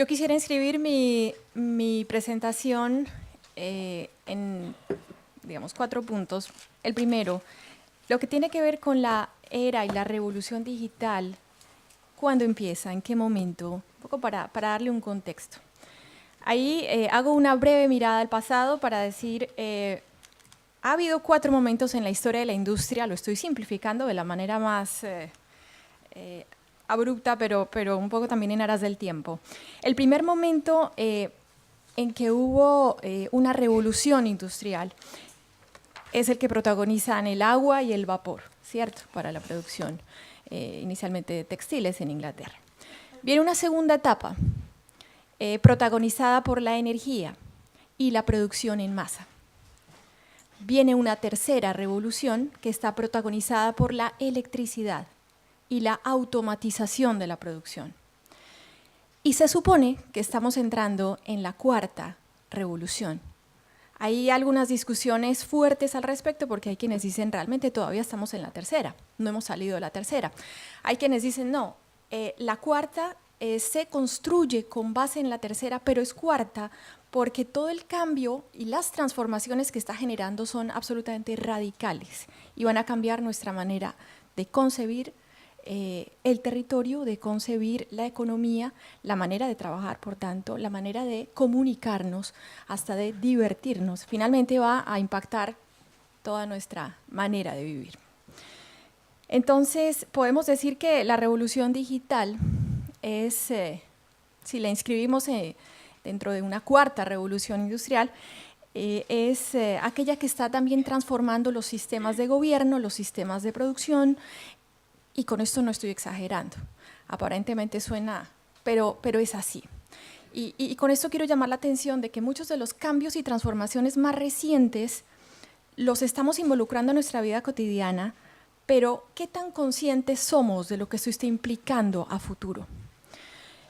Yo quisiera inscribir mi presentación en, digamos, 4 puntos. El primero, lo que tiene que ver con la era y la revolución digital, ¿cuándo empieza? ¿En qué momento? Un poco para darle un contexto. Ahí hago una breve mirada al pasado para decir, ha habido 4 momentos en la historia de la industria, lo estoy simplificando de la manera más abrupta, pero un poco también en aras del tiempo. El primer momento en que hubo una revolución industrial es el que protagonizan el agua y el vapor, ¿cierto? Para la producción, inicialmente de textiles en Inglaterra. Viene una segunda etapa, protagonizada por la energía y la producción en masa. Viene una tercera revolución que está protagonizada por la electricidad y la automatización de la producción. Y se supone que estamos entrando en la cuarta revolución. Hay algunas discusiones fuertes al respecto porque hay quienes dicen realmente todavía estamos en la tercera, no hemos salido de la tercera. Hay quienes dicen no, la cuarta se construye con base en la tercera, pero es cuarta porque todo el cambio y las transformaciones que está generando son absolutamente radicales y van a cambiar nuestra manera de concebir el territorio, de concebir la economía, la manera de trabajar, por tanto, la manera de comunicarnos, hasta de divertirnos. Finalmente va a impactar toda nuestra manera de vivir. Entonces, podemos decir que la revolución digital es, si la inscribimos dentro de una cuarta revolución industrial, es aquella que está también transformando los sistemas de gobierno, los sistemas de producción, y con esto no estoy exagerando, aparentemente suena, pero es así. Y con esto quiero llamar la atención de que muchos de los cambios y transformaciones más recientes los estamos involucrando en nuestra vida cotidiana, pero ¿qué tan conscientes somos de lo que esto está implicando a futuro?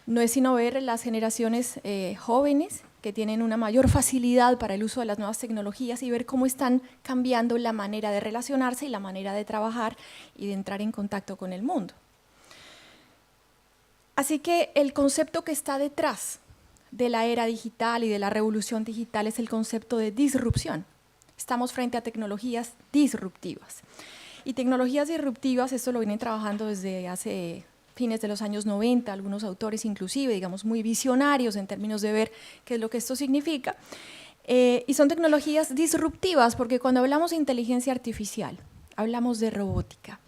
No es sino ver las generaciones jóvenes que tienen una mayor facilidad para el uso de las nuevas tecnologías y ver cómo están cambiando la manera de relacionarse y la manera de trabajar y de entrar en contacto con el mundo. Así que el concepto que está detrás de la era digital y de la revolución digital es el concepto de disrupción. Estamos frente a tecnologías disruptivas. Y tecnologías disruptivas, esto lo vienen trabajando desde hace fines de los años 90, algunos autores inclusive, digamos, muy visionarios en términos de ver qué es lo que esto significa. Y son tecnologías disruptivas porque cuando hablamos de inteligencia artificial, hablamos de robótica,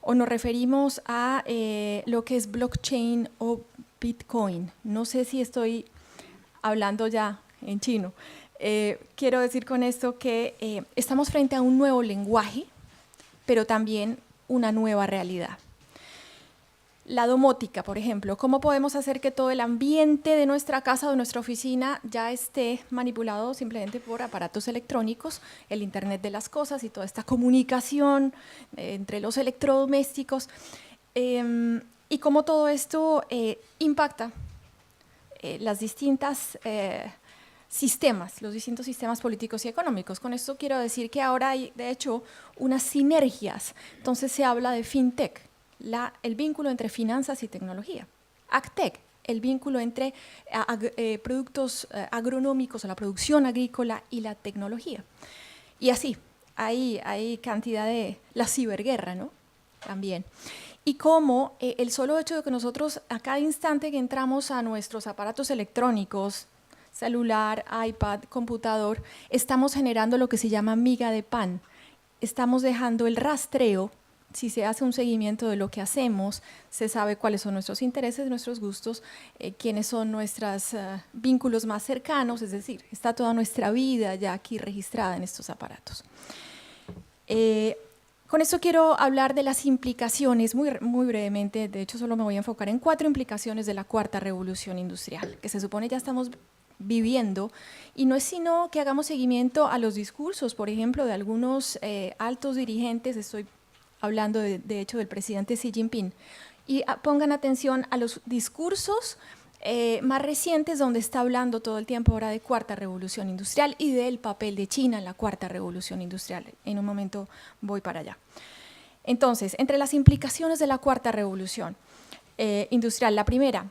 o nos referimos a lo que es blockchain o Bitcoin. No sé si estoy hablando ya en chino. Quiero decir con esto que estamos frente a un nuevo lenguaje, pero también una nueva realidad. La domótica, por ejemplo, ¿cómo podemos hacer que todo el ambiente de nuestra casa o de nuestra oficina ya esté manipulado simplemente por aparatos electrónicos, el Internet de las cosas y toda esta comunicación entre los electrodomésticos? Y cómo todo esto impacta los distintos sistemas políticos y económicos. Con esto quiero decir que ahora hay, de hecho, unas sinergias. Entonces se habla de fintech, el vínculo entre finanzas y tecnología. Agtech, el vínculo entre productos agronómicos o la producción agrícola y la tecnología. Y así, hay cantidad de la ciberguerra, ¿no? También. Y cómo el solo hecho de que nosotros a cada instante que entramos a nuestros aparatos electrónicos, celular, iPad, computador, estamos generando lo que se llama miga de pan. Estamos dejando el rastreo. Si se hace un seguimiento de lo que hacemos, se sabe cuáles son nuestros intereses, nuestros gustos, quiénes son nuestros vínculos más cercanos, es decir, está toda nuestra vida ya aquí registrada en estos aparatos. Con esto quiero hablar de las implicaciones, muy brevemente, de hecho solo me voy a enfocar en 4 implicaciones de la cuarta revolución industrial, que se supone ya estamos viviendo, y no es sino que hagamos seguimiento a los discursos, por ejemplo, de algunos altos dirigentes, estoy hablando de hecho del presidente Xi Jinping, y pongan atención a los discursos más recientes donde está hablando todo el tiempo ahora de cuarta revolución industrial y del papel de China en la cuarta revolución industrial. En un momento voy para allá. Entonces, entre las implicaciones de la cuarta revolución industrial, la primera,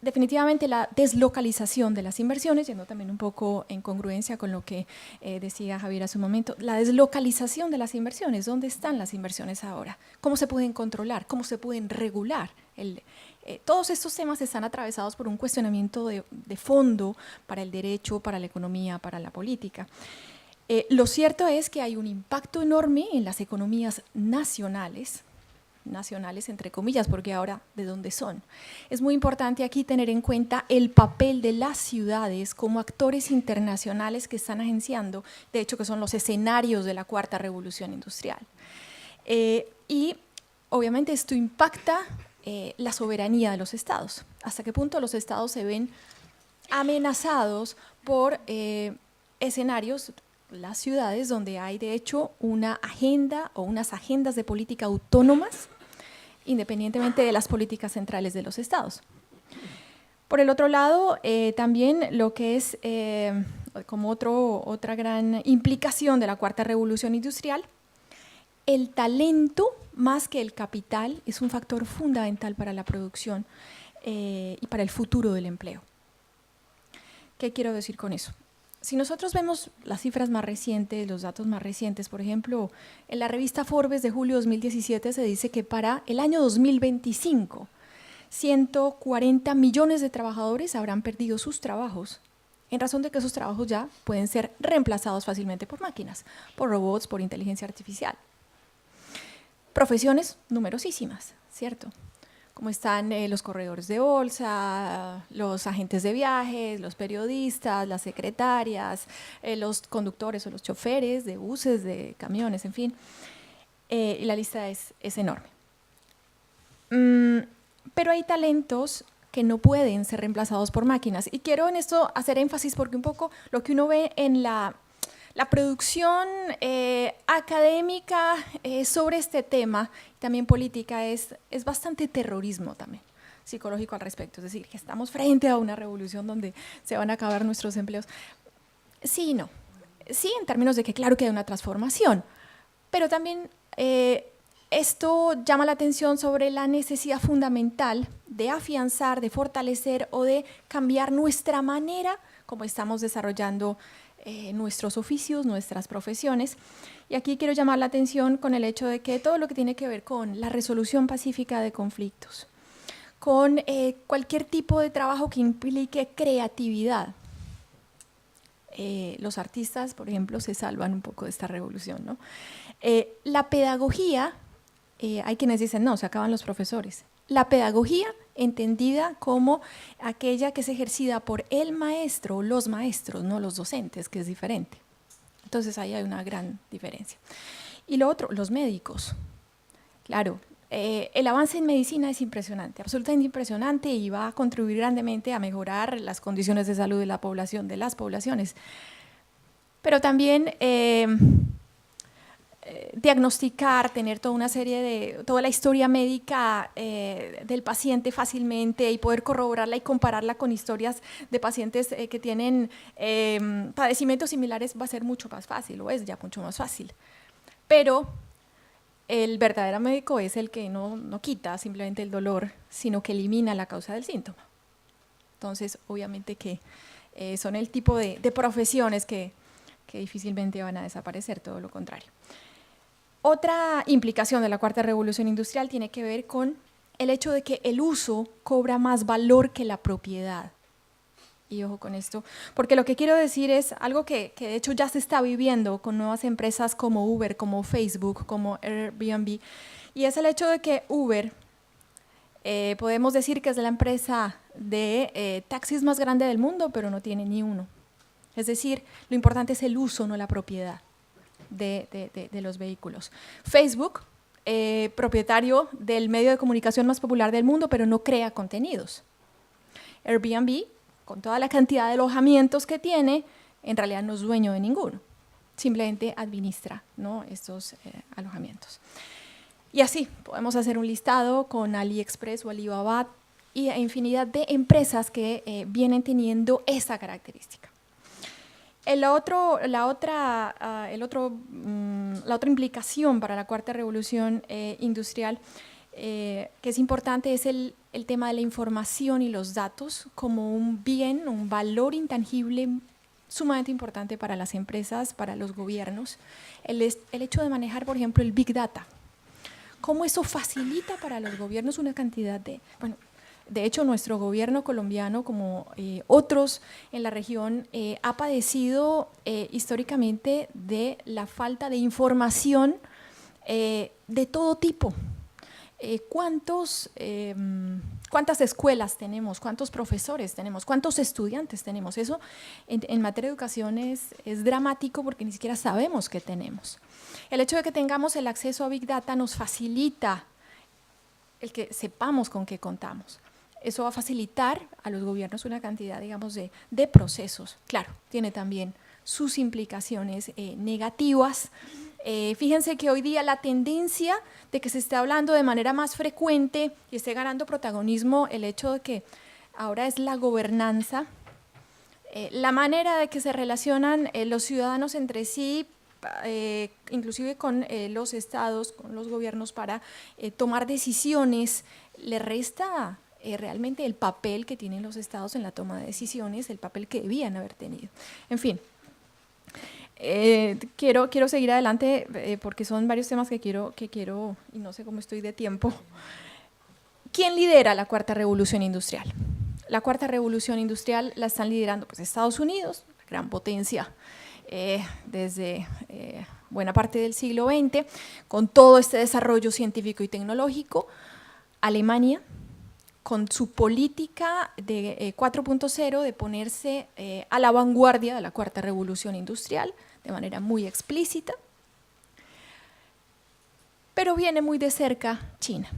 definitivamente la deslocalización de las inversiones, yendo también un poco en congruencia con lo que decía Javier hace un momento, la deslocalización de las inversiones. ¿Dónde están las inversiones ahora? ¿Cómo se pueden controlar? ¿Cómo se pueden regular? Todos estos temas están atravesados por un cuestionamiento de fondo para el derecho, para la economía, para la política. Lo cierto es que hay un impacto enorme en las economías nacionales entre comillas, porque ahora ¿de dónde son? Es muy importante aquí tener en cuenta el papel de las ciudades como actores internacionales que están agenciando, de hecho que son los escenarios de la cuarta revolución industrial. Y obviamente esto impacta la soberanía de los estados. ¿Hasta qué punto los estados se ven amenazados por escenarios, las ciudades, donde hay de hecho una agenda o unas agendas de política autónomas independientemente de las políticas centrales de los estados? Por el otro lado, también lo que es como otra gran implicación de la cuarta revolución industrial, el talento más que el capital es un factor fundamental para la producción y para el futuro del empleo. ¿Qué quiero decir con eso? Si nosotros vemos las cifras más recientes, los datos más recientes, por ejemplo, en la revista Forbes de julio de 2017 se dice que para el año 2025, 140 millones de trabajadores habrán perdido sus trabajos, en razón de que esos trabajos ya pueden ser reemplazados fácilmente por máquinas, por robots, por inteligencia artificial. Profesiones numerosísimas, ¿cierto? Como están los corredores de bolsa, los agentes de viajes, los periodistas, las secretarias, los conductores o los choferes de buses, de camiones, en fin. Y la lista es enorme. Pero hay talentos que no pueden ser reemplazados por máquinas. Y quiero en esto hacer énfasis porque un poco lo que uno ve en la producción académica sobre este tema, también política, es bastante terrorismo también psicológico al respecto. Es decir, que estamos frente a una revolución donde se van a acabar nuestros empleos. Sí y no. Sí, en términos de que claro que hay una transformación, pero también esto llama la atención sobre la necesidad fundamental de afianzar, de fortalecer o de cambiar nuestra manera como estamos desarrollando nuestros oficios, nuestras profesiones. Y aquí quiero llamar la atención con el hecho de que todo lo que tiene que ver con la resolución pacífica de conflictos, con cualquier tipo de trabajo que implique creatividad. Los artistas, por ejemplo, se salvan un poco de esta revolución, ¿no? La pedagogía, hay quienes dicen, no, se acaban los profesores. La pedagogía entendida como aquella que es ejercida por el maestro o los maestros, no los docentes, que es diferente. Entonces ahí hay una gran diferencia. Y lo otro, los médicos. Claro, el avance en medicina es impresionante, absolutamente impresionante, y va a contribuir grandemente a mejorar las condiciones de salud de la población, de las poblaciones. Pero también diagnosticar, tener toda una serie de, toda la historia médica del paciente fácilmente y poder corroborarla y compararla con historias de pacientes que tienen padecimientos similares va a ser mucho más fácil, o es ya mucho más fácil. Pero el verdadero médico es el que no quita simplemente el dolor, sino que elimina la causa del síntoma. Entonces, obviamente que son el tipo de profesiones que difícilmente van a desaparecer, todo lo contrario. Otra implicación de la cuarta revolución industrial tiene que ver con el hecho de que el uso cobra más valor que la propiedad. Y ojo con esto, porque lo que quiero decir es algo que de hecho ya se está viviendo con nuevas empresas como Uber, como Facebook, como Airbnb, y es el hecho de que Uber, podemos decir que es la empresa de taxis más grande del mundo, pero no tiene ni uno. Es decir, lo importante es el uso, no la propiedad de los vehículos. Facebook, propietario del medio de comunicación más popular del mundo, pero no crea contenidos. Airbnb, con toda la cantidad de alojamientos que tiene, en realidad no es dueño de ninguno, simplemente administra, ¿no?, estos alojamientos. Y así podemos hacer un listado con AliExpress o Alibaba y infinidad de empresas que vienen teniendo esa característica. La otra implicación para la cuarta revolución industrial que es importante es el tema de la información y los datos como un bien, un valor intangible sumamente importante para las empresas, para los gobiernos. El hecho de manejar, por ejemplo, el Big Data. Cómo eso facilita para los gobiernos una cantidad de… Bueno, de hecho, nuestro gobierno colombiano, como otros en la región, ha padecido históricamente de la falta de información de todo tipo. ¿Cuántas escuelas tenemos? ¿Cuántos profesores tenemos? ¿Cuántos estudiantes tenemos? Eso en materia de educación es dramático porque ni siquiera sabemos qué tenemos. El hecho de que tengamos el acceso a Big Data nos facilita el que sepamos con qué contamos. Eso va a facilitar a los gobiernos una cantidad, digamos, de procesos. Claro, tiene también sus implicaciones negativas. Fíjense que hoy día la tendencia de que se esté hablando de manera más frecuente y esté ganando protagonismo el hecho de que ahora es la gobernanza, la manera de que se relacionan los ciudadanos entre sí, inclusive con los estados, con los gobiernos para tomar decisiones, le resta realmente el papel que tienen los estados en la toma de decisiones, el papel que debían haber tenido. En fin, quiero seguir adelante porque son varios temas que quiero, y no sé cómo estoy de tiempo. ¿Quién lidera la cuarta revolución industrial? La cuarta revolución industrial la están liderando pues, Estados Unidos, gran potencia desde buena parte del siglo XX, con todo este desarrollo científico y tecnológico. Alemania, con su política de 4.0 de ponerse a la vanguardia de la cuarta revolución industrial de manera muy explícita, pero viene muy de cerca China,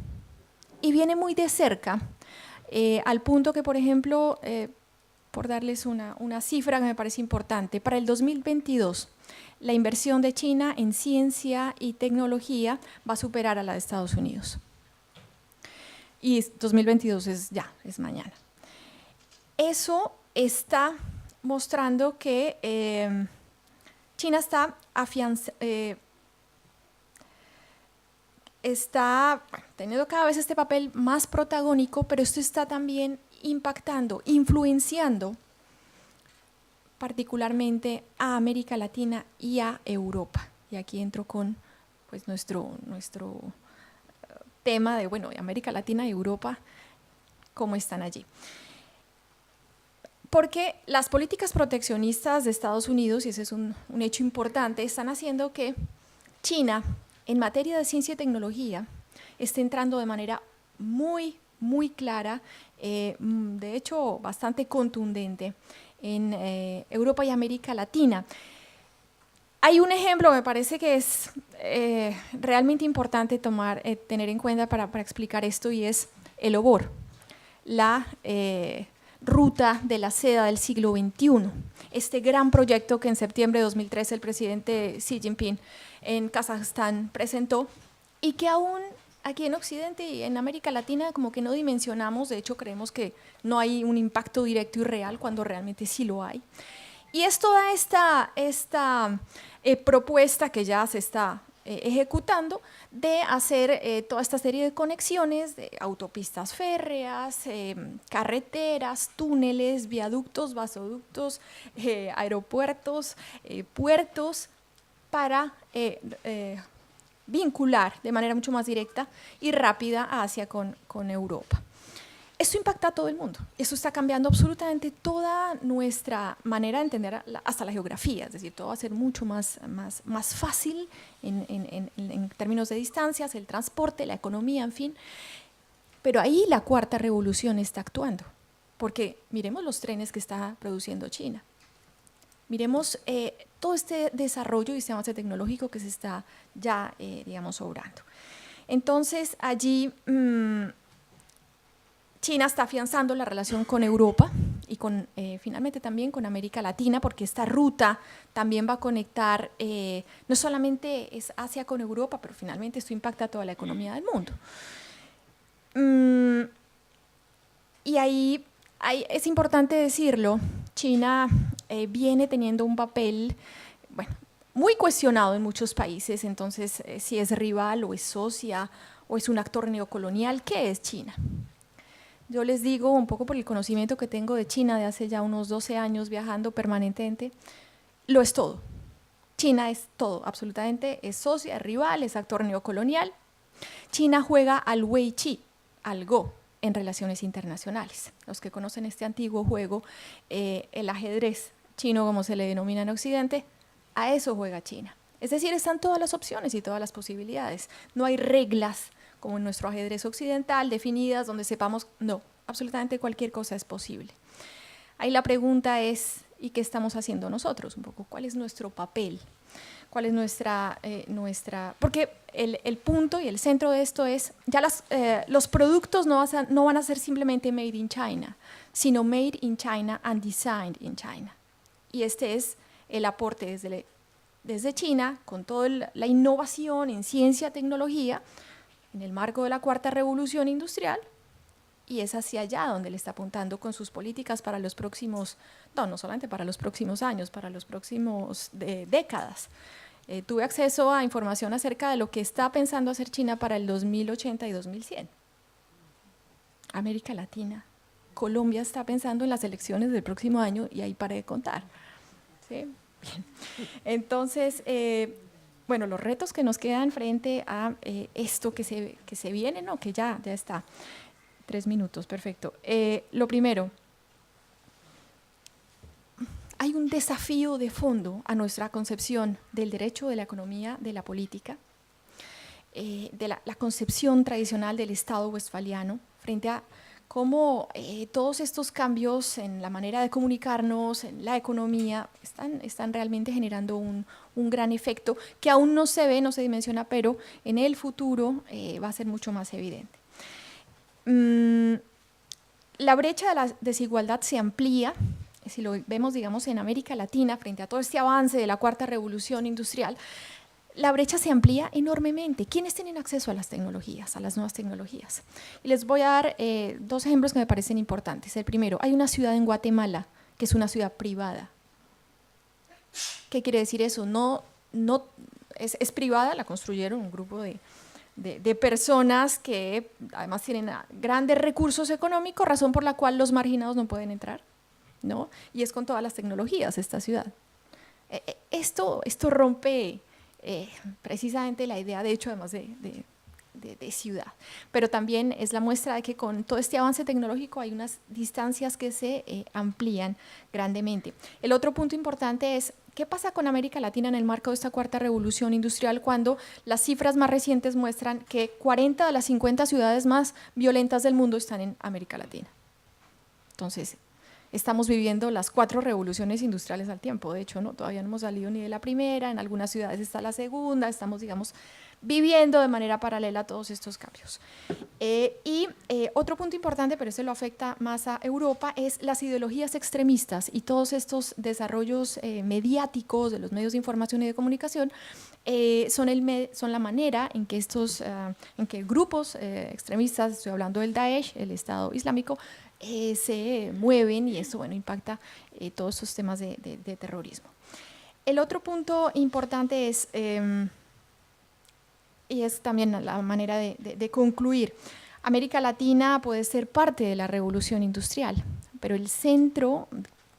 y viene muy de cerca al punto que, por ejemplo, por darles una cifra que me parece importante, para el 2022 la inversión de China en ciencia y tecnología va a superar a la de Estados Unidos. Y 2022 es mañana. Eso está mostrando que China está teniendo cada vez este papel más protagónico, pero esto está también impactando, influenciando particularmente a América Latina y a Europa. Y aquí entro con pues, nuestro tema de, bueno, América Latina y Europa, ¿cómo están allí? Porque las políticas proteccionistas de Estados Unidos, y ese es un hecho importante, están haciendo que China, en materia de ciencia y tecnología, esté entrando de manera muy, muy clara, de hecho bastante contundente, en Europa y América Latina. Hay un ejemplo, me parece que es realmente importante tener en cuenta para explicar esto, y es el Obor, la ruta de la seda del siglo XXI. Este gran proyecto que en septiembre de 2013 el presidente Xi Jinping en Kazajstán presentó y que aún aquí en Occidente y en América Latina como que no dimensionamos, de hecho creemos que no hay un impacto directo y real cuando realmente sí lo hay. Y es toda esta propuesta que ya se está ejecutando de hacer toda esta serie de conexiones de autopistas férreas, carreteras, túneles, viaductos, vasoductos, aeropuertos, puertos, para vincular de manera mucho más directa y rápida a Asia con Europa. Esto impacta a todo el mundo, eso está cambiando absolutamente toda nuestra manera de entender hasta la geografía, es decir, todo va a ser mucho más fácil en términos de distancias, el transporte, la economía, en fin. Pero ahí la cuarta revolución está actuando, porque miremos los trenes que está produciendo China, miremos todo este desarrollo y este avance tecnológico que se está ya, digamos, obrando. Entonces, allí China está afianzando la relación con Europa y finalmente también con América Latina, porque esta ruta también va a conectar, no solamente es Asia con Europa, pero finalmente esto impacta a toda la economía del mundo. Y ahí es importante decirlo, China viene teniendo un papel, bueno, muy cuestionado en muchos países, entonces si es rival o es socia ¿O es un actor neocolonial? ¿Qué es China? Yo les digo, un poco por el conocimiento que tengo de China de hace ya unos 12 años viajando permanentemente, lo es todo. China es todo, absolutamente, es socia, es rival, es actor neocolonial. China juega al Wei Chi, al Go, en relaciones internacionales. Los que conocen este antiguo juego, el ajedrez chino, como se le denomina en Occidente, a eso juega China. Es decir, están todas las opciones y todas las posibilidades. No hay reglas como en nuestro ajedrez occidental definidas donde sepamos, no, absolutamente cualquier cosa es posible. Ahí la pregunta es, ¿y qué estamos haciendo nosotros? Un poco, ¿cuál es nuestro papel? ¿Cuál es nuestra porque el punto y el centro de esto es, ya los productos no van a ser simplemente made in China, sino made in China and designed in China. Y este es el aporte desde China, con toda la innovación en ciencia, tecnología, en el marco de la cuarta revolución industrial, y es hacia allá donde le está apuntando con sus políticas para los próximos, no solamente para los próximos años, para los próximos décadas. Tuve acceso a información acerca de lo que está pensando hacer China para el 2080 y 2100. América Latina, Colombia está pensando en las elecciones del próximo año y ahí paré de contar. ¿Sí? Bien. Entonces, bueno, los retos que nos quedan frente a esto que se viene, no, que ya está. 3 minutos, perfecto. Lo primero, hay un desafío de fondo a nuestra concepción del derecho, de la economía, de la política, de la concepción tradicional del Estado westfaliano, frente a cómo todos estos cambios en la manera de comunicarnos, en la economía, están realmente generando un gran efecto que aún no se ve, no se dimensiona, pero en el futuro va a ser mucho más evidente. La brecha de la desigualdad se amplía, si lo vemos, digamos, en América Latina, frente a todo este avance de la cuarta revolución industrial, la brecha se amplía enormemente. ¿Quiénes tienen acceso a las tecnologías, a las nuevas tecnologías? Y les voy a dar 2 ejemplos que me parecen importantes. El primero, hay una ciudad en Guatemala que es una ciudad privada. ¿Qué quiere decir eso? Es privada, la construyeron un grupo de personas que además tienen grandes recursos económicos, razón por la cual los marginados no pueden entrar, ¿no? Y es con todas las tecnologías esta ciudad. Esto rompe precisamente la idea, de hecho, además de ciudad, pero también es la muestra de que con todo este avance tecnológico hay unas distancias que se amplían grandemente. El otro punto importante es, ¿qué pasa con América Latina en el marco de esta cuarta revolución industrial cuando las cifras más recientes muestran que 40 de las 50 ciudades más violentas del mundo están en América Latina? Entonces, estamos viviendo las 4 revoluciones industriales al tiempo, de hecho, ¿no? Todavía no hemos salido ni de la primera, en algunas ciudades está la segunda, estamos, digamos, viviendo de manera paralela todos estos cambios. Otro punto importante, pero ese lo afecta más a Europa, es las ideologías extremistas y todos estos desarrollos mediáticos de los medios de información y de comunicación son la manera en que en que grupos extremistas, estoy hablando del Daesh, el Estado Islámico, se mueven, y eso, bueno, impacta todos estos temas de terrorismo. El otro punto importante es, y es también la manera de concluir, América Latina puede ser parte de la revolución industrial, pero el centro,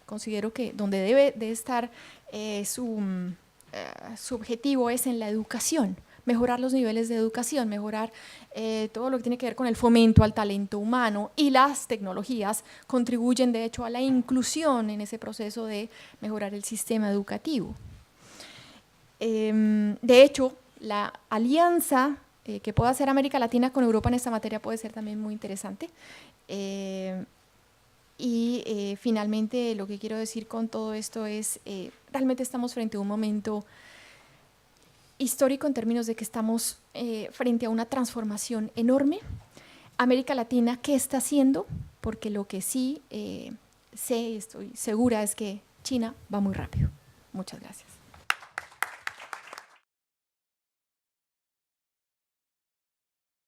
considero que donde debe de estar su objetivo es en la educación, mejorar los niveles de educación, mejorar todo lo que tiene que ver con el fomento al talento humano, y las tecnologías contribuyen de hecho a la inclusión en ese proceso de mejorar el sistema educativo. De hecho, la alianza que pueda hacer América Latina con Europa en esta materia puede ser también muy interesante. Finalmente, lo que quiero decir con todo esto es, realmente estamos frente a un momento histórico en términos de que estamos frente a una transformación enorme. América Latina, ¿qué está haciendo? Porque lo que sí sé y estoy segura es que China va muy rápido. Muchas gracias.